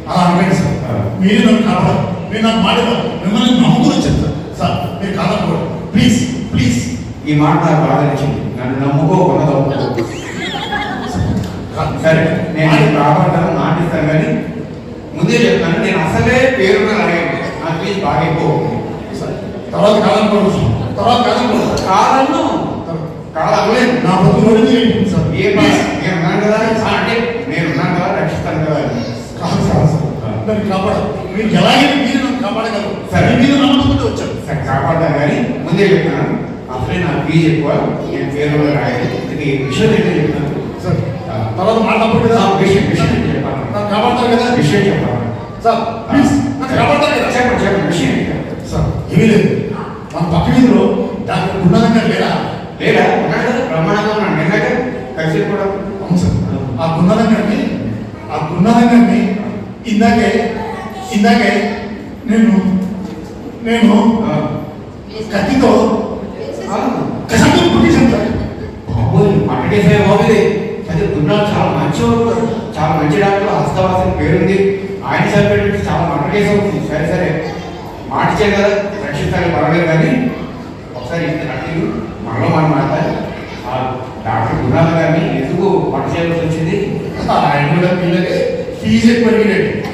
అలా అనకండి సార్. మీరు నన్ను కాపాడు, మీరు నాకు మాట మిమ్మల్ని నమ్ముకుని వచ్చాను సార్. సార్ మీరు కాదనుకోండి ప్లీజ్ ప్లీజ్. ఈ మాట నాకు బాగా నచ్చింది. నన్ను నమ్ముకోకుండా సరే నేను కాపాడతాను, మాటిస్తాను. కానీ ముందే చెప్తాను, నేను అసలే పేరున్న అడగండి. నా ఫీజు బాగా ఎక్కువ తర్వాత కాదనుకోవచ్చు, తర్వాత కాదన్ను కాదనలేదు. నా బతుకు సార్. ఏ నేను ఉన్నాను కదా అంటే నేను ఉన్నాను కదా, రక్షిస్తాను కదా. కాదు సార్, నన్ను కాపాడాలి. మీరు ఎలాగైనా మీరు నన్ను కాపాడగలరు. సరే మీరు నమ్మకంతో వచ్చారు. సరే కాపాడతాను, కానీ ముందే చెప్తాను అసలే నా ఫీజు ఎక్కువ, నేను పేరులో రాయదు. ఇది విషయం ఏంటో చెప్తాను సార్. తర్వాత మాట్లాడప్పుడు కదా విషయం చెప్పాను. నన్ను కాపాడతారు కదా. విషయం చెప్పాను సార్ ప్లీజ్, నన్ను కాపాడతారు కదా. చెప్పండి విషయం సార్. ఏమీ లేదు, మన పక్క వీధిలో డాక్టర్ గుండాలంగా లేరా? లేదా ఉన్నాడు కదా, బ్రహ్మాండంగా ఉన్నాడు. నిన్నగా కలిసి కూడా. అవును సార్. ఆ గుండాలంగాన్ని ఇందాకే నేను కత్తితో కసంతో పుట్టించాను సార్. బాబోయ్ అట్టేసే బాబుది. అది గుండాలు చాలా మంచివాడు, చాలా మంచి డాక్టర్, హస్తవాసన పేరుంది. ఆయన సరిపెట్టి చాలా మటర్ కేసు అవుతుంది. సరే సరే మాట ఇచ్చాను కదా, రక్షిస్తాను పర్వాలేదు. కానీ ఒకసారి ఇంత కట్టింది మనలో మనం మాట్లాడాలి. ఆ డాక్టర్ గుణాలు కానీ ఎందుకు పట్ట చేయాల్సి వచ్చింది? ఆయన కూడా పిల్లలే ఫీజు ఎక్కువ అడిగినట్టు